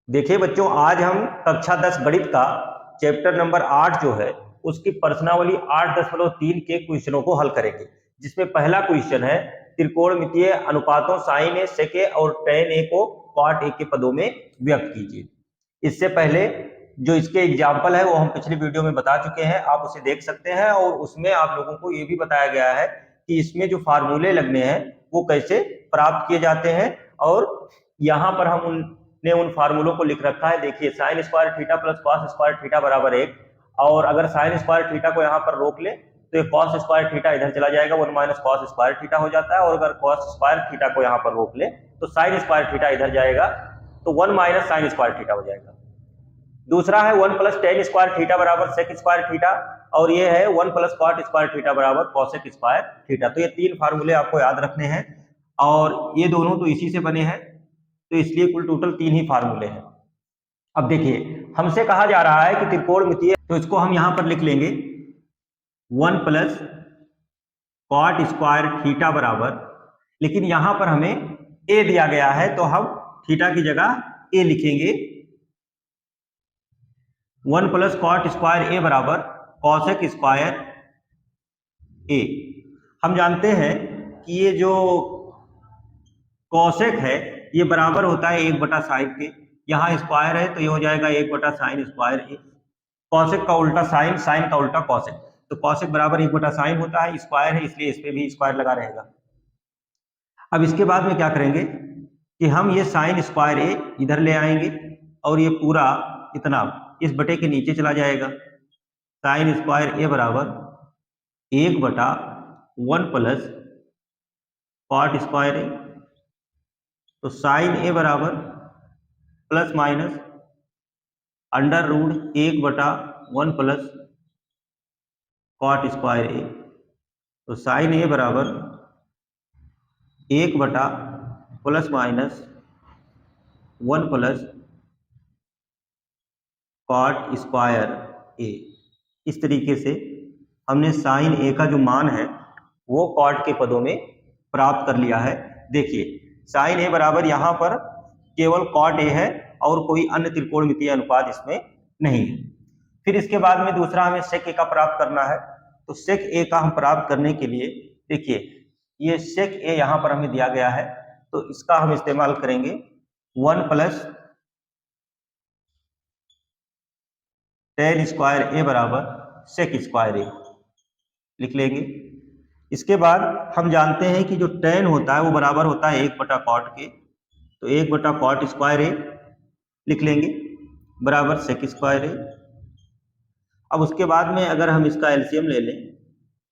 देखिए बच्चों, आज हम कक्षा 10 गणित का चैप्टर नंबर 8 जो है उसकी प्रश्नावली 8.3 के क्वेश्चनों को हल करेंगे। जिसमें पहला क्वेश्चन है त्रिकोणमितीय अनुपातों साइन ए सेक ए और टेन ए को कॉट ए के पदों में व्यक्त कीजिए। इससे पहले जो इसके एग्जाम्पल है वो हम पिछली वीडियो में बता चुके हैं, आप उसे देख सकते हैं। और उसमें आप लोगों को ये भी बताया गया है कि इसमें जो फार्मूले लगने हैं वो कैसे प्राप्त किए जाते हैं। और यहाँ पर हम ने उन फार्मूलों को लिख रखा है। देखिए, sine square theta plus cos square theta बराबर 1। और अगर साइन स्क्वायर थीटा को यहाँ पर रोक ले तो ये कॉस स्क्वायर थीटा इधर चला जाएगा, 1 माइनस कॉस स्क्वायर थीटा हो जाता है। और अगर कॉस स्क्वायर थीटा को यहाँ पर रोक ले तो साइन स्क्वायर थीटा इधर जाएगा, तो 1 माइनस साइन स्क्वायर थीटा हो जाएगा। दूसरा है 1 प्लस टेन स्क्वायर थीटा बराबर सेक स्क्वायर थीटा, और ये है 1 प्लस कॉट स्क्वायर थीटा बराबर कॉसेक स्क्वायर थीटा। तो ये तीन फार्मूले आपको याद रखने हैं और ये दोनों तो इसी से बने हैं, तो इसलिए कुल टोटल 3 ही फार्मूले हैं। अब देखिए, हमसे कहा जा रहा है कि त्रिकोणमितीय, तो इसको हम यहां पर लिख लेंगे 1 प्लस कॉट स्क्वायर थीटा बराबर, लेकिन यहां पर हमें ए दिया गया है तो हम थीटा की जगह ए लिखेंगे। 1 प्लस कॉट स्क्वायर ए बराबर कॉसेक स्क्वायर ए। हम जानते हैं कि ये जो कॉसेक है ये बराबर होता है 1/साइन के। यहाँ स्क्वायर है तो ये हो जाएगा 1/साइन स्क्वायर ए। कॉसेक का उल्टा साइन, साइन का उल्टा कॉसेक, तो कॉसेक बराबर 1/साइन होता है, स्क्वायर है इसलिए इस पे भी स्क्वायर लगा रहेगा। अब इसके बाद में क्या करेंगे कि हम ये साइन स्क्वायर ए इधर ले आएंगे और ये पूरा इतना इस बटे के नीचे चला जाएगा। साइन स्क्वायर ए बराबर 1/1 प्लस कॉट स्क्वायर ए। तो साइन ए बराबर plus minus under root 1/1 plus cot square A. तो साइन ए बराबर 1 बटा plus minus 1 plus cot square A. इस तरीके से हमने साइन ए का जो मान है वो कॉट के पदों में प्राप्त कर लिया है। देखिए, साइन ए बराबर यहाँ पर केवल कॉट ए है और कोई अन्य त्रिकोणमितीय अनुपात इसमें नहीं है। फिर इसके बाद में दूसरा हमें सेक ए का प्राप्त करना है। तो सेक ए का हम प्राप्त करने के लिए, देखिए ये सेक ए यहाँ पर हमें दिया गया है तो इसका हम इस्तेमाल करेंगे 1 प्लस टेन स्क्वायर ए बराबर सेक स्क्वायर ए लिख लेंगे। इसके बाद हम जानते हैं कि जो टेन होता है वो बराबर होता है 1/कॉट के, तो 1/कॉट स्क्वायर ए लिख लेंगे बराबर सेक स्क्वायर ए। अब उसके बाद में अगर हम इसका एलसीएम ले लें,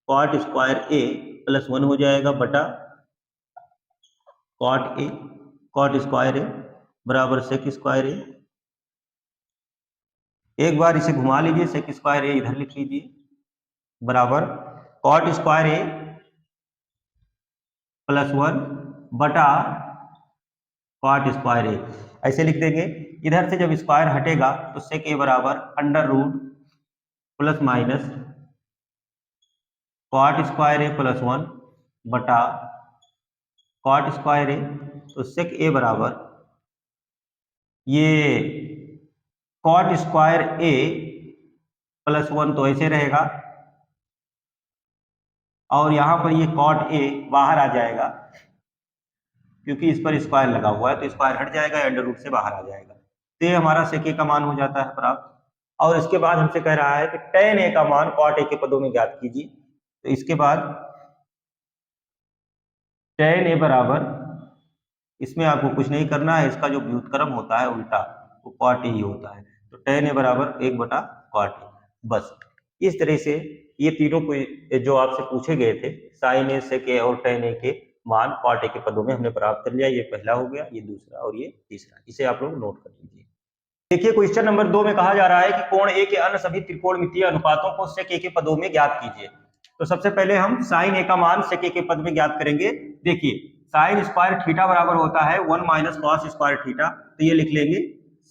कॉट स्क्वायर ए प्लस 1 हो जाएगा बटा कॉट ए, कॉट स्क्वायर ए बराबर सेक स्क्वायर ए। एक बार इसे घुमा लीजिए, सेक स्क्वायर ए इधर लिख लीजिए बराबर कॉट स्क्वायर ए प्लस 1 बटा कॉट स्क्वायर ए, ऐसे लिख देंगे। इधर से जब स्क्वायर हटेगा तो सेक ए बराबर under root plus minus cot square A plus 1 बटा कॉट स्क्वायर ए। तो सेक ए बराबर ये कॉट स्क्वायर ए प्लस 1 तो ऐसे रहेगा और यहां पर ये कॉट ए बाहर आ जाएगा क्योंकि इस पर स्क्वायर लगा हुआ है, तो स्क्वायर हट जाएगा, अंडर रूट से बाहर आ जाएगा। तो ये हमारा सेक ए का मान हो जाता है प्राप्त। और इसके बाद हमसे कह रहा है कि टेन ए का मान कॉट ए के पदों में ज्ञात कीजिए। तो इसके बाद टेन ए बराबर, इसमें आपको कुछ नहीं करना है, इसका जो व्युत्क्रम होता है उल्टा वो कॉट ए ही होता है। तो टेन ए बराबर 1/कॉट ए। बस इस तरह से ये तीनों को जो आपसे पूछे गए थे, साइन ए, सेक ए और टेन ए के मान कॉट ए के पदों में हमने प्राप्त कर लिया। ये पहला हो गया, ये दूसरा और ये तीसरा। इसे आप लोग नोट कर लीजिए। देखिए, क्वेश्चन नंबर 2 में कहा जा रहा है कि कोण ए के अन्य सभी त्रिकोणमितीय अनुपातों को सेक ए के पदों में ज्ञात कीजिए। तो सबसे पहले हम साइन ए का मान सेक ए के पद में ज्ञात करेंगे। देखिए, साइन स्क्वायर थीटा बराबर होता है 1 माइनस कॉस स्क्वायर थीटा, तो ये लिख लेंगे।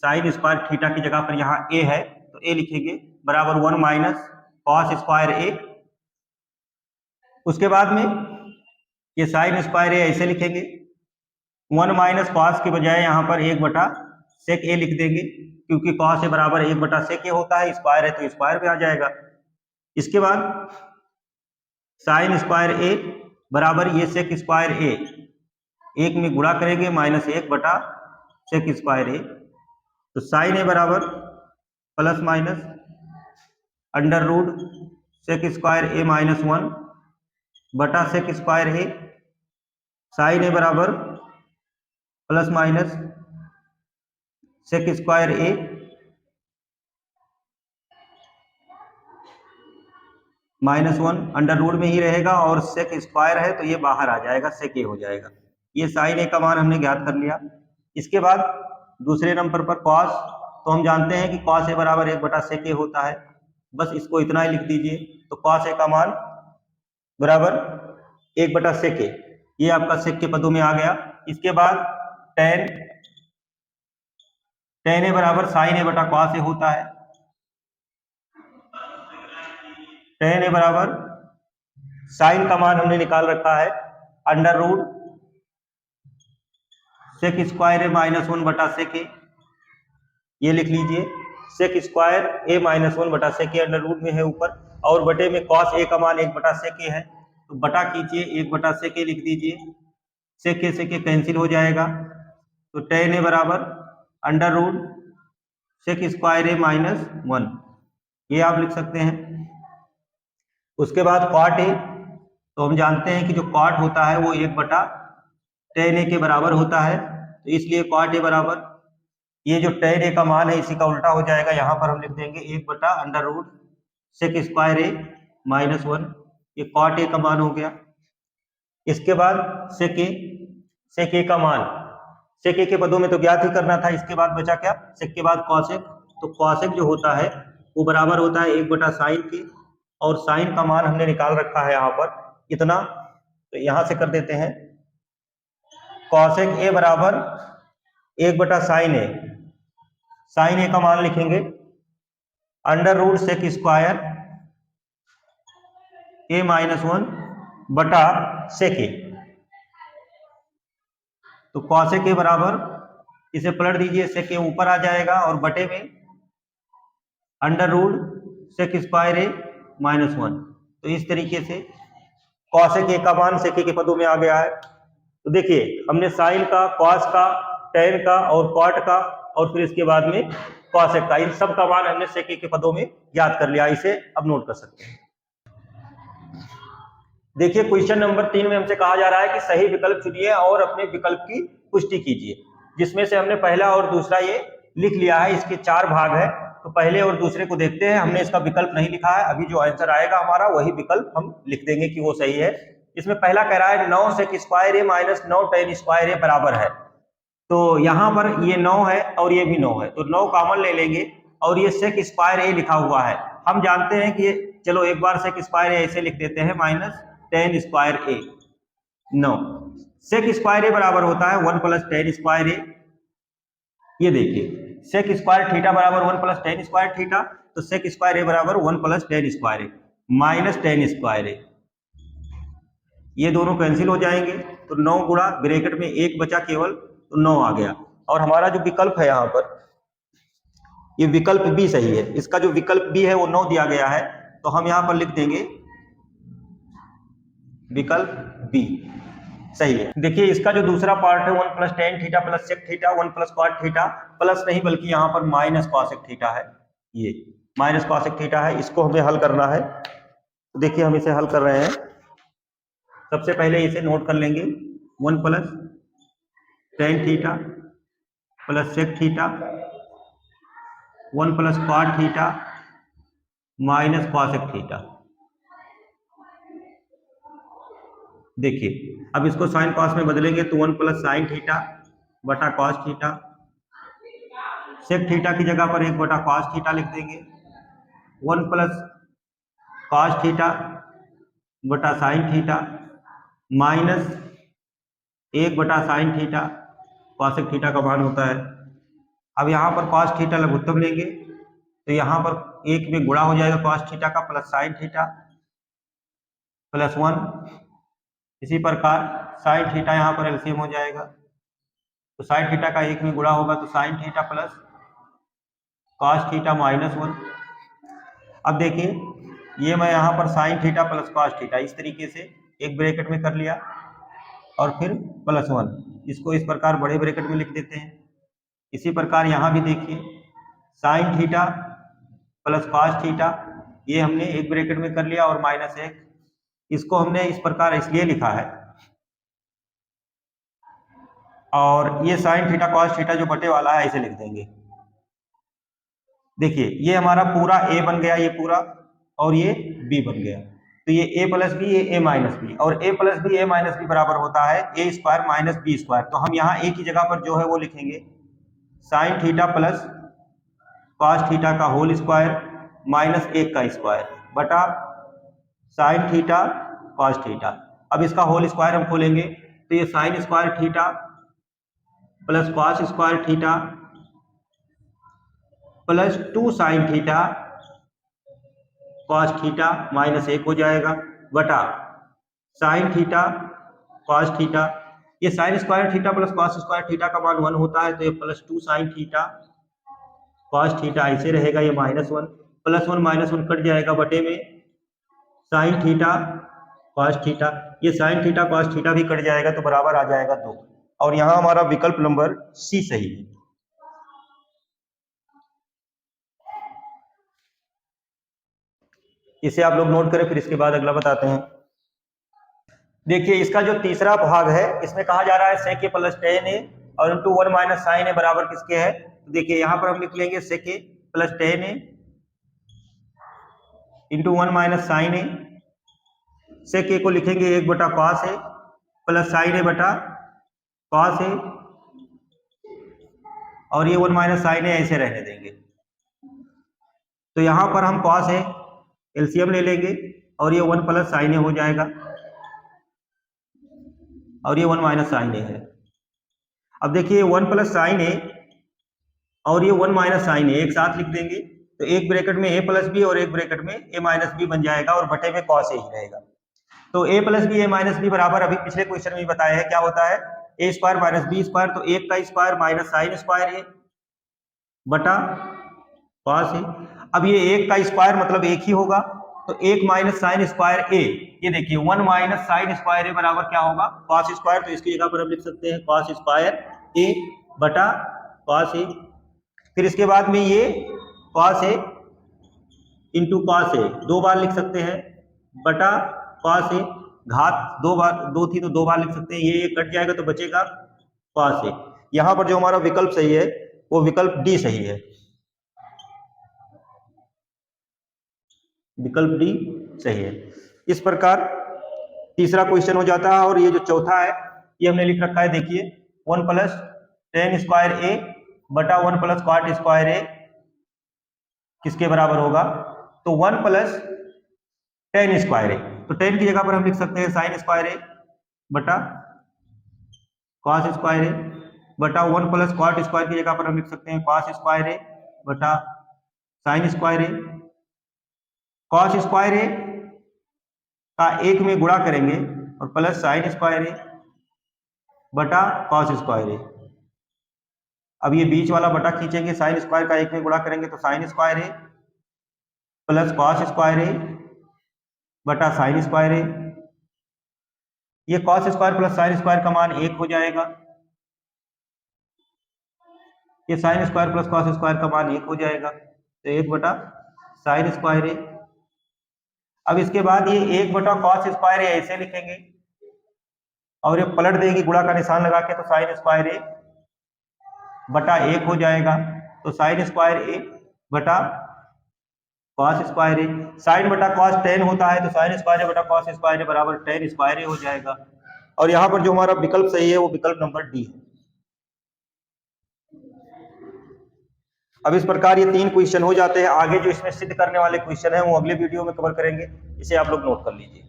साइन स्क्वायर थीटा की जगह पर यहाँ ए है तो ए लिखेंगे बराबर 1 माइनस कॉस स्क्वायर ए। उसके बाद में ये साइन स्क्वायर ए ऐसे लिखेंगे, 1 माइनस कॉस के बजाय यहाँ पर 1/साइन सेक ए लिख देंगे, क्योंकि कॉस ए बराबर 1/sec ए होता है, स्क्वायर है तो स्क्वायर पे आ जाएगा। इसके बाद साइन स्क्वायर ए बराबर ये सेक स्क्वायर ए, एक में गुणा करेंगे -1/sec स्क्वायर ए, तो साइन ए बराबर plus minus under root sec square A -1/sec square A, sine A बराबर plus minus sec square A -1 under root में ही रहेगा, और सेक स्क्वायर है तो ये बाहर आ जाएगा, सेक ए हो जाएगा। ये साइन ए का मान हमने ज्ञात कर लिया। इसके बाद दूसरे नंबर पर कॉस, तो हम जानते हैं कि कॉस ए बराबर 1/sec ए होता है, बस इसको इतना ही लिख दीजिए। तो कॉस ए का मान बराबर 1/sec ए, ये आपका सेक के पदों में आ गया। इसके बाद टेन ए बराबर साइन ए बटा कॉस ए होता है, टेन ए बराबर साइन का मान हमने निकाल रखा है under root sec square A -1/sec ए, ये लिख लीजिए। सेक square A -1/sec A under root में है ऊपर, और बटे में कॉस ए का मान 1/sec ए है, तो बटा कीजिए 1/sec ए लिख दीजिए, सेक ए कैंसिल हो जाएगा, तो टेन ए बराबर under root sec square A -1, ये आप लिख सकते हैं। उसके बाद कॉट ए, तो हम जानते हैं कि जो कॉट होता है वो 1/tan ए के बराबर होता है, तो इसलिए कॉट ए बराबर ये जो tan ए का मान है इसी का उल्टा हो जाएगा, यहाँ पर हम लिख देंगे 1/अंडर रूट सेक स्क्वायर ए -1, ये कॉट ए का मान हो गया। इसके बाद सेक ए का मान, सेक ए के पदों में तो ज्ञात ही करना था, इसके बाद बचा क्या, सेक के बाद कॉसेक, तो कॉसेक जो होता है वो बराबर होता है 1/sin के, और साइन का मान हमने निकाल रखा है यहाँ पर इतना, तो यहाँ से कर देते हैं कॉसेक ए बराबर 1/sin ए, साइन ए का मान लिखेंगे under root sec square A -1/sec ए, तो कॉसेक ए बराबर, इसे पलट दीजिए, सेक ए ऊपर आ जाएगा और बटे में under root sec square A -1, तो इस तरीके से कॉसेक ए का मान सेक ए के पदों में आ गया है। तो देखिए हमने साइन का, कॉस का, टेन का और कॉट का, और फिर इसके बाद में कॉसेक का, इन सब का मान हमने सेक ए के पदों में ज्ञात कर लिया, इसे अब नोट कर सकते हैं। देखिए क्वेश्चन नंबर 3 में हमसे कहा जा रहा है कि सही विकल्प चुनिए और अपने विकल्प की पुष्टि कीजिए, जिसमें से हमने पहला और दूसरा ये लिख लिया है, इसके 4 भाग है, तो पहले और दूसरे को देखते हैं। हमने इसका विकल्प नहीं लिखा है, अभी जो आंसर आएगा हमारा वही विकल्प हम लिख देंगे कि वो सही है। इसमें पहला कह रहा है 9 सेक स्क्वायर ए -9 tan स्क्वायर ए बराबर है, तो यहाँ पर ये 9 है और ये भी 9 है, तो 9 कॉमन ले लेंगे, और ये सेक स्क्वायर ए लिखा हुआ है, हम जानते हैं कि चलो एक बार सेक स्क्वायर ए ऐसे लिख देते हैं -tan स्क्वायर ए, 9 सेक स्क्वायर ए बराबर होता है 1 + tan स्क्वायर ए, ये देखिए सेक स्क्वायर थीटा बराबर 1 + tan स्क्वायर थीटा, तो सेक स्क्वायर ए बराबर 1 + tan स्क्वायर ए -tan स्क्वायर ए, ये दोनों कैंसिल हो जाएंगे, तो 9 गुणा ब्रैकेट में 1 बचा केवल, तो 9 आ गया, और हमारा जो विकल्प है यहाँ पर ये विकल्प बी सही है, इसका जो विकल्प बी है वो 9 दिया गया है, तो हम यहाँ पर लिख देंगे विकल्प बी सही है। देखिए इसका जो दूसरा पार्ट है 1 + tan theta + sec theta 1 + cot theta, plus नहीं बल्कि यहाँ पर -cosec थीटा है, ये -cosec थीटा है, इसको हमें हल करना है। तो देखिए हम इसे हल कर रहे हैं, सबसे पहले इसे नोट कर लेंगे, 1 + tan theta + sec theta 1 + cot theta -cosec theta. देखिए अब इसको साइन कॉस में बदलेंगे तो 1 + sin थीटा बटा cos थीटा, सेक थीटा की जगह पर 1 बटा cos थीटा लिख देंगे, 1 + cos थीटा बटा sin थीटा -1 बटा sin थीटा, cosec थीटा का मान होता है। अब यहाँ पर cos थीटा लघुत्तम लेंगे, तो यहाँ पर 1 में गुणा हो जाएगा cos थीटा का प्लस sin थीटा +1, इसी प्रकार sin थीटा यहाँ पर एलसीएम हो जाएगा, तो साइन थीटा का एक में गुणा होगा तो sine theta plus cos theta -1। अब देखिए ये मैं यहाँ पर sine theta plus cos theta इस तरीके से एक ब्रैकेट में कर लिया और फिर +1, इसको इस प्रकार बड़े ब्रैकेट में लिख देते हैं। इसी प्रकार यहाँ भी देखिए sine theta plus cos theta, ये हमने एक ब्रैकेट में कर लिया और -1, इसको हमने इस प्रकार इसलिए लिखा है। और ये साइन थीटा कॉस थीटा जो बटे वाला है ऐसे लिख देंगे। देखिए ये हमारा पूरा a बन गया, ये पूरा, और ये b बन गया। तो ये a प्लस बी, ये a माइनस बी, और a plus b a minus b बराबर होता है a square minus b square. तो हम यहाँ a की जगह पर जो है वो लिखेंगे sine theta plus cos theta का होल स्क्वायर -1 का स्क्वायर बटा साइन थीटा कॉस थीटा। अब इसका होल स्क्वायर हम खोलेंगे तो ये sine square theta plus cos square theta plus 2 sine theta cos theta -1 हो जाएगा बटा साइन थीटा कॉस थीटा। ये sine square theta plus cos square theta का मान 1 होता है तो ये +2 साइन थीटा कॉस थीटा ऐसे रहेगा, ये -1, +1 -1 कट जाएगा बटे में साइन थीटा कॉस थीटा। ये साइन थीटा कॉस थीटा भी कट जाएगा तो बराबर आ जाएगा 2। और यहाँ हमारा विकल्प नंबर सी सही है। इसे आप लोग नोट करें, फिर इसके बाद अगला बताते हैं। देखिए इसका जो तीसरा भाग है इसमें कहा जा रहा है sec a प्लस tan a और इंटू 1 माइनस साइन a बराबर किसके है। तो देखिए यहाँ पर हम लिख लेंगे sec a प्लस tan a into 1 minus sine a। sec a को लिखेंगे 1 बटा cos a plus sine a बटा cos a, और ये 1 माइनस साइन a ऐसे रहने देंगे। तो यहाँ पर हम cos a एलसीएम ले लेंगे और ये 1 प्लस साइन a हो जाएगा और ये 1 माइनस साइन a है। अब देखिए 1 प्लस साइन a और ये 1 माइनस साइन a एक साथ लिख देंगे तो एक ब्रैकेट में a प्लस बी और एक ब्रैकेट में a माइनस बी बन जाएगा और बटे में cos a ही रहेगा। तो a plus b a minus b बराबर अभी पिछले क्वेश्चन में बताया है क्या होता है, a square minus b square, तो 1 का square minus sine square a बटा cos a। अब ये 1 का स्क्वायर मतलब 1 ही होगा तो 1 माइनस साइन स्क्वायर a, ये देखिए 1 माइनस साइन स्क्वायर a बराबर क्या होगा cos स्क्वायर, तो इसकी जगह पर हम लिख सकते हैं cos स्क्वायर a बटा cos a। फिर इसके बाद में ये cos a into cos a 2 बार लिख सकते हैं बटा cos a, घात 2 बार 2 थी तो 2 बार लिख सकते हैं, ये कट जाएगा तो बचेगा cos a। यहाँ पर जो हमारा विकल्प सही है वो विकल्प डी सही है, विकल्प डी सही है। इस प्रकार तीसरा क्वेश्चन हो जाता है। और ये जो चौथा है ये हमने लिख रखा है, देखिए 1 प्लस tan स्क्वायर a बटा 1 प्लस cot स्क्वायर a किसके बराबर होगा, तो 1 प्लस tan स्क्वायर a, तो tan की जगह पर हम लिख सकते हैं साइन स्क्वायर a बटा cos स्क्वायर a बटा 1 प्लस cot स्क्वायर की जगह पर हम लिख सकते हैं cos स्क्वायर a बटा sign square a। cos square a का 1 में गुणा करेंगे और प्लस साइन स्क्वायर a बटा cos स्क्वायर a। अब ये बीच वाला बटा खींचेंगे, साइन स्क्वायर का 1 में गुणा करेंगे तो sign square a plus cos square a बटा साइन स्क्वायर a। ये cos square plus sine square का मान 1 हो जाएगा, ये sine square plus cos square का मान 1 हो जाएगा तो 1 बटा साइन स्क्वायर a। अब इसके बाद ये 1 बटा cos स्क्वायर a ऐसे लिखेंगे और ये पलट देंगे गुणा का निशान लगा के, तो साइन स्क्वायर a बटा 1 हो जाएगा, तो साइन स्क्वायर a बटा cos स्क्वायर a। साइन बटा cos tan होता है तो साइन स्क्वायर a बटा cos स्क्वायर a बराबर tan स्क्वायर a हो जाएगा। और यहाँ पर जो हमारा विकल्प सही है वो विकल्प नंबर डी है। अब इस प्रकार ये 3 क्वेश्चन हो जाते हैं। आगे जो इसमें सिद्ध करने वाले क्वेश्चन है वो अगले वीडियो में कवर करेंगे, इसे आप लोग नोट कर लीजिए।